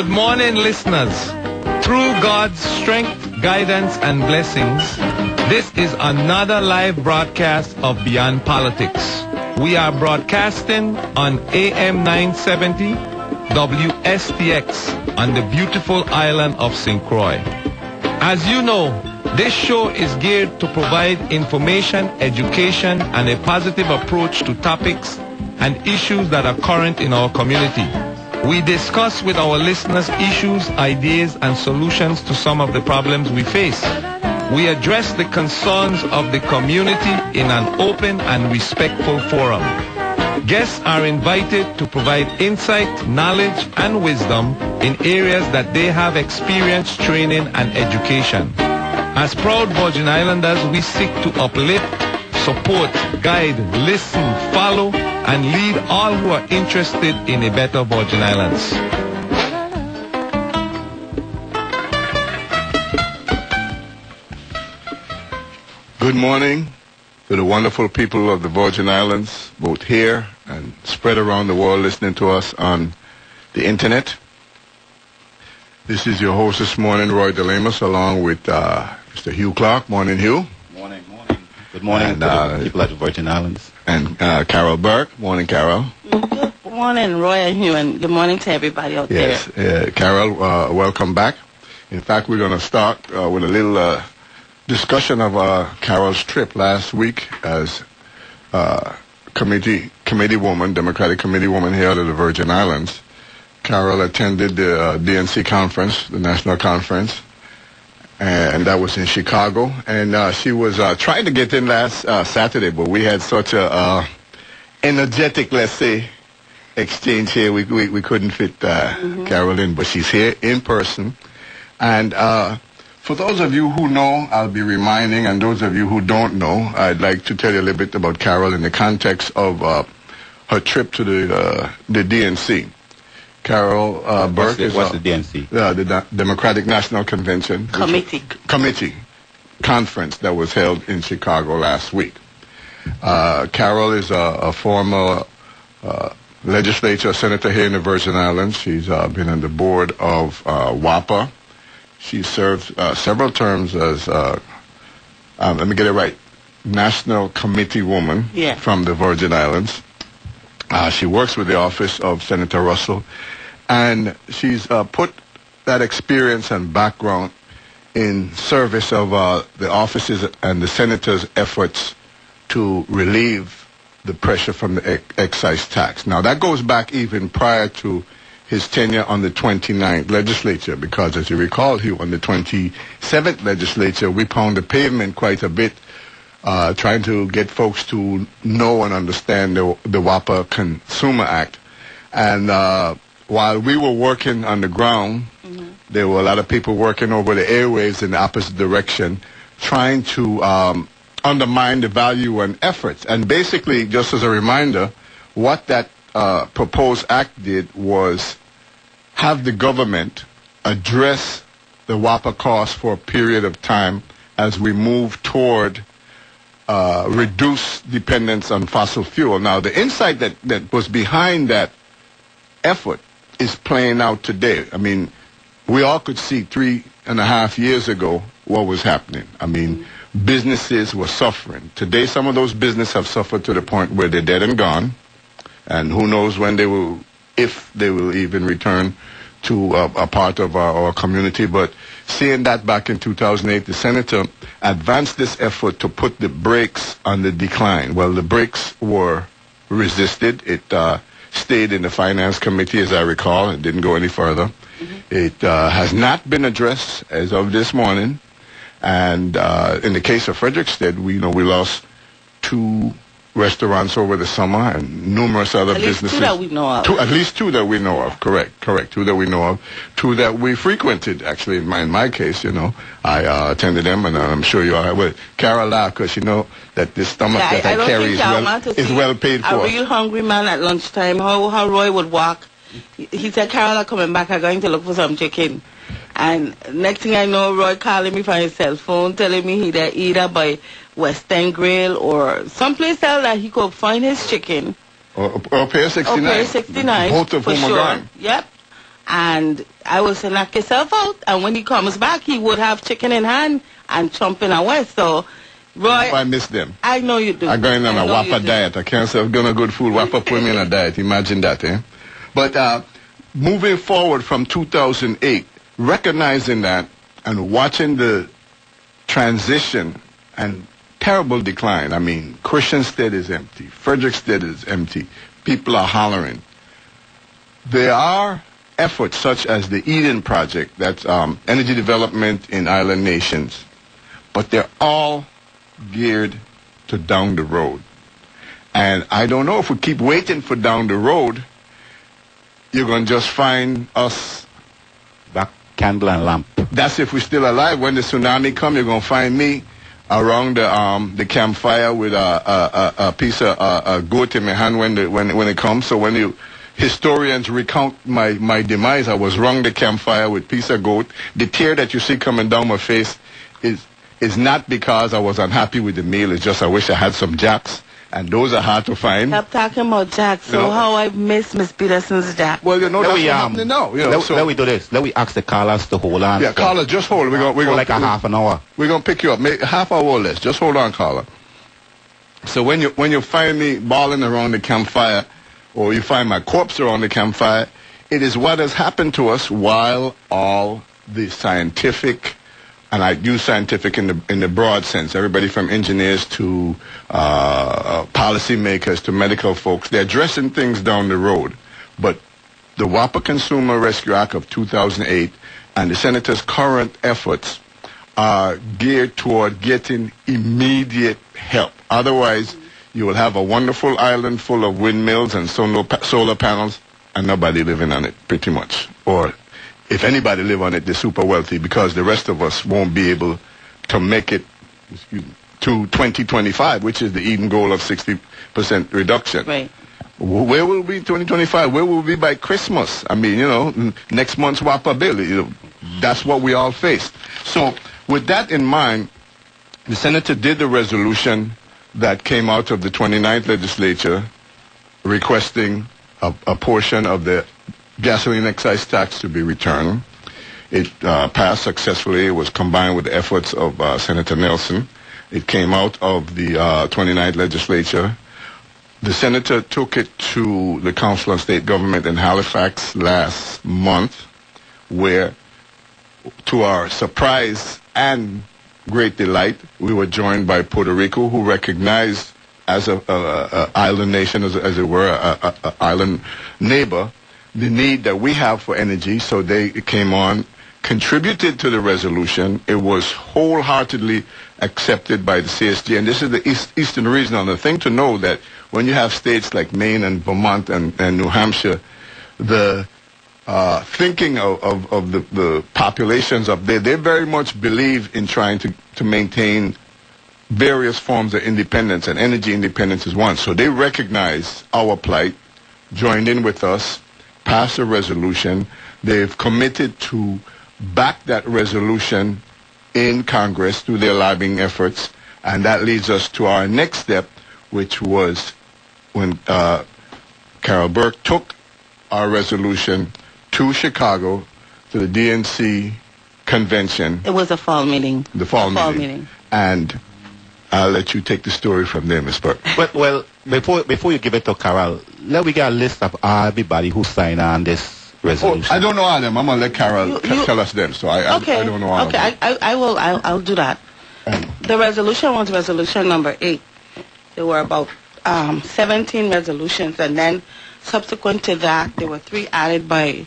Good morning, listeners. Through God's strength, guidance, and blessings, this is another live broadcast of Beyond Politics. We are broadcasting on AM 970 WSTX on the beautiful island of St. Croix. As you know, this show is geared to provide information, education, and a positive approach to topics and issues that are current in our community. We discuss with our listeners issues, ideas, and solutions to some of the problems we face. We address the concerns of the community in an open and respectful forum. Guests are invited to provide insight, knowledge, and wisdom in areas that they have experience, training, and education. As proud Virgin Islanders, we seek to uplift, support, guide, listen, follow, and lead all who are interested in a better Virgin Islands. Good morning to the wonderful people of the Virgin Islands, both here and spread around the world listening to us on the internet. This is your host this morning, Roy DeLamus, along with Mr. Hugh Clark. Morning, Hugh. Morning. Good morning to the people at the Virgin Islands. And Carol Burke. Morning, Carol. Good morning, Roy and Hugh, and good morning to everybody out there. Yes, Carol, welcome back. In fact, we're going to start with a little discussion of Carol's trip last week as committee woman, Democratic committee woman here at the Virgin Islands. Carol attended the DNC conference, the national conference, and that was in Chicago. And she was trying to get in last Saturday, but we had such a energetic, let's say, exchange here. We couldn't fit Carol in, but she's here in person. And for those of you who know, I'll be reminding, and those of you who don't know, I'd like to tell you a little bit about Carol in the context of her trip to the DNC. Carol Burke is... What's the DNC? The Democratic National Convention. Committee conference that was held in Chicago last week. Carol is a former legislature senator here in the Virgin Islands. She's been on the board of WAPA. She served several terms as, let me get it right, National Committee Woman from the Virgin Islands. She works with the office of Senator Russell, and she's put that experience and background in service of the offices and the senator's efforts to relieve the pressure from the excise tax. Now, that goes back even prior to his tenure on the 29th legislature, because as you recall, he on the 27th legislature, we pounded the pavement quite a bit, trying to get folks to know and understand the WAPA Consumer Act. And while we were working on the ground, there were a lot of people working over the airwaves in the opposite direction, trying to undermine the value and efforts. And basically, just as a reminder, what that proposed act did was have the government address the WAPA cost for a period of time as we move toward reduce dependence on fossil fuel. Now, the insight that was behind that effort is playing out today. I mean, we all could see 3.5 years ago what was happening. I mean, businesses were suffering. Today, some of those businesses have suffered to the point where they're dead and gone, and who knows when they will, if they will even return to a part of our community. But seeing that back in 2008, the senator advanced this effort to put the brakes on the decline. Well, the brakes were resisted. It stayed in the Finance Committee, as I recall, and didn't go any further. It has not been addressed as of this morning. And in the case of Frederiksted, we lost 2 restaurants over the summer and numerous other businesses. At least 2 that we know of. At least 2 that we know of. Correct. 2 that we know of. 2 that we frequented, actually, in my case, I attended them, and I'm sure you are. Well, Carol laughed because that this stomach that I carry is well paid for. A real hungry man at lunchtime, how Roy would walk. He said, Carol, I'm coming back. I'm going to look for some chicken. And next thing I know, Roy calling me from his cell phone, telling me he'd either by West End Grill or someplace else that he could find his chicken. Or Pier 69. Or Pier 69. Both of for whom sure. are gone. Yep. And I will say, knock yourself out. And when he comes back, he would have chicken in hand and chomping away. So, Roy, I miss them. I know you do. I'm going on a Whopper diet. I can't say I'm going to good food. Whopper put me on a diet. Imagine that, eh? But moving forward from 2008, recognizing that and watching the transition and terrible decline. I mean, Christiansted is empty. Frederickstead is empty. People are hollering. There are efforts such as the Eden Project, that's energy development in island nations, but they're all geared to down the road. And I don't know if we keep waiting for down the road, you're going to just find us back candle and lamp. That's if we're still alive. When the tsunami comes, you're going to find me around the campfire with a piece of goat in my hand when it comes. So when you historians recount my demise, I was around the campfire with piece of goat. The tear that you see coming down my face is not because I was unhappy with the meal. It's just I wish I had some jacks. And those are hard to find. Stop talking about jacks. So how I miss Miss Peterson's jack. Well, you know, that's what's happening now. You know, let me do this. Let me ask the callers to hold on. Yeah, caller, just hold. We're gonna like a half an hour. We're gonna pick you up. Half hour or less. Just hold on, caller. So when you find me balling around the campfire, or you find my corpse around the campfire, it is what has happened to us while all the scientific, and I use scientific in the broad sense, everybody from engineers to policymakers to medical folks, they're addressing things down the road. But the WAPA Consumer Rescue Act of 2008 and the Senator's current efforts are geared toward getting immediate help. Otherwise, you will have a wonderful island full of windmills and solar panels and nobody living on it, pretty much. Or if anybody live on it, they're super wealthy, because the rest of us won't be able to make it to 2025, which is the Eden goal of 60% reduction. Right. Where will we be 2025? Where will we be by Christmas? I mean, you know, next month's WAPA bill, you know, that's what we all face. So with that in mind, the Senator did the resolution that came out of the 29th legislature requesting a portion of the gasoline excise tax to be returned. It passed successfully. It was combined with the efforts of Senator Nelson. It came out of the 29th legislature. The Senator took it to the Council on State Government in Halifax last month, where, to our surprise and great delight, we were joined by Puerto Rico, who recognized as a island nation, as it were, a island neighbor, the need that we have for energy. So they came on, contributed to the resolution. It was wholeheartedly accepted by the CSG. And this is the Eastern region. And the thing to know that when you have states like Maine and Vermont and New Hampshire, the thinking of the populations up there, they very much believe in trying to maintain various forms of independence, and energy independence is one. So they recognize our plight, joined in with us, passed a resolution. They've committed to back that resolution in Congress through their lobbying efforts. And that leads us to our next step, which was when Carol Burke took our resolution to Chicago, to the DNC convention. It was a fall meeting. The fall meeting. And I'll let you take the story from there, Ms. Burke. Well, before you give it to Carol, let me get a list of everybody who signed on this resolution. Oh, I don't know all of them. I'm going to let Carol tell us them. So I don't know all of them. Okay, I'll do that. The resolution was resolution number 8. There were about 17 resolutions, and then subsequent to that, there were 3 added by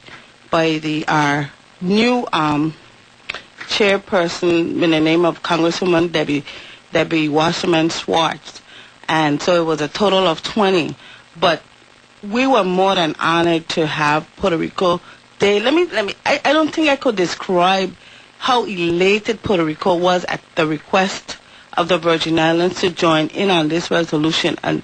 our new chairperson in the name of Congresswoman Debbie Wasserman Schwartz, and so it was a total of 20. But we were more than honored to have Puerto Rico Day. I don't think I could describe how elated Puerto Rico was at the request of the Virgin Islands to join in on this resolution. And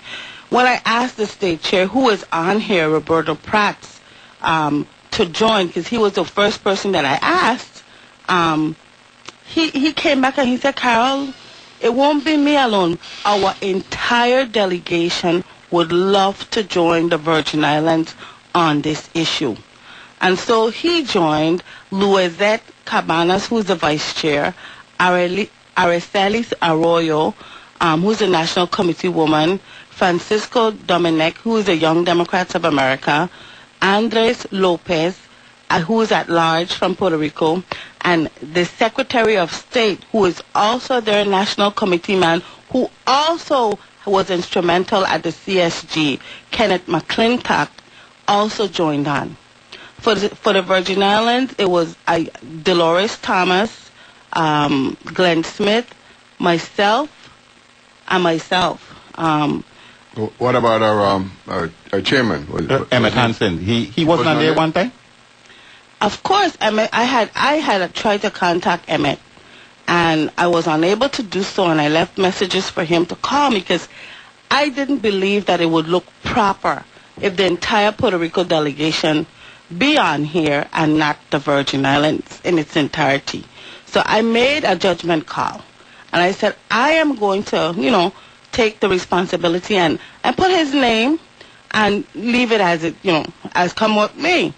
when I asked the state chair, who is on here, Roberto Prats, to join, because he was the first person that I asked, he came back and he said, Carol, it won't be me alone. Our entire delegation would love to join the Virgin Islands on this issue. And so he joined Luizette Cabanas, who's the vice chair, Aracelis Arroyo, who's a National Committee woman, Francisco Domenech, who is a Young Democrats of America, Andres Lopez, who is at large from Puerto Rico, and the Secretary of State, who is also their National Committee man, who also was instrumental at the CSG, Kenneth McClintock, also joined on. For the Virgin Islands, it was Dolores Thomas, Glenn Smith, myself, and myself. What about our chairman? Emmett Hansen. He wasn't on there one time? Of course, Emmett. I had tried to contact Emmett, and I was unable to do so, and I left messages for him to call me because I didn't believe that it would look proper if the entire Puerto Rico delegation be on here and not the Virgin Islands in its entirety. So I made a judgment call, and I said, I am going to, take the responsibility and put his name and leave it as it, as come with me.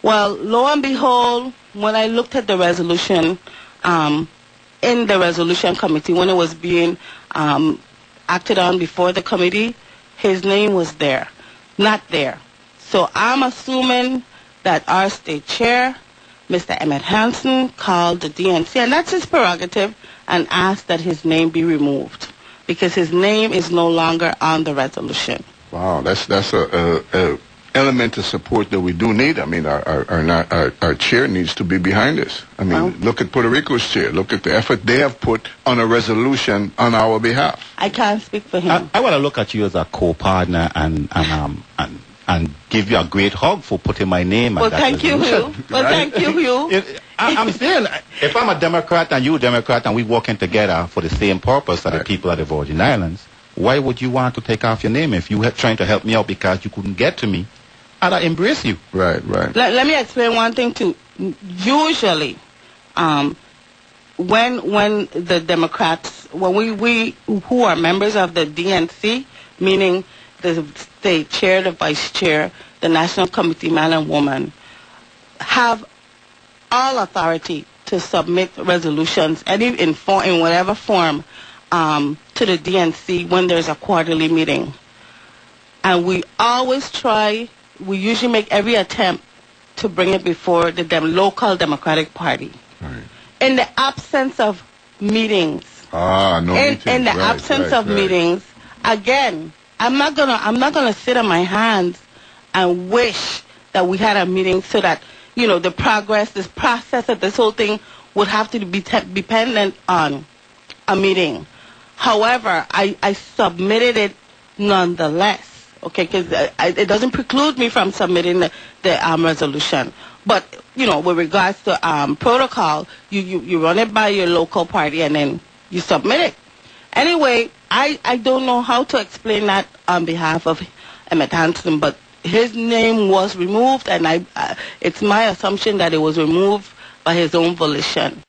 Well, lo and behold, when I looked at the resolution, in the resolution committee, when it was being acted on before the committee, his name was there, not there. So I'm assuming that our state chair, Mr. Emmett Hansen, called the DNC, and that's his prerogative, and asked that his name be removed because his name is no longer on the resolution. Wow, that's a element of support that we do need. I mean, our chair needs to be behind us. I mean, look at Puerto Rico's chair. Look at the effort they have put on a resolution on our behalf. I can't speak for him. I want to look at you as a co-partner and give you a great hug for putting my name on that resolution. Well, thank you, Hugh. I'm saying, if I'm a Democrat and you're a Democrat and we're working together for the same purpose as the people of the Virgin Islands, why would you want to take off your name if you were trying to help me out because you couldn't get to me? And I embrace you. Right. Let me explain one thing too. Usually, when the Democrats, when we who are members of the DNC, meaning the state chair, the vice chair, the national committee man and woman, have all authority to submit resolutions, and in whatever form, to the DNC when there's a quarterly meeting. And we always try. We usually make every attempt to bring it before the local Democratic Party. Right. In the absence of meetings, in the absence of meetings, again, I'm not gonna sit on my hands and wish that we had a meeting so that the progress, this process of this whole thing would have to be dependent on a meeting. However, I submitted it nonetheless. Okay, because it doesn't preclude me from submitting the resolution. But, with regards to protocol, you run it by your local party and then you submit it. Anyway, I don't know how to explain that on behalf of Emmett Hansen, but his name was removed, and it's my assumption that it was removed by his own volition.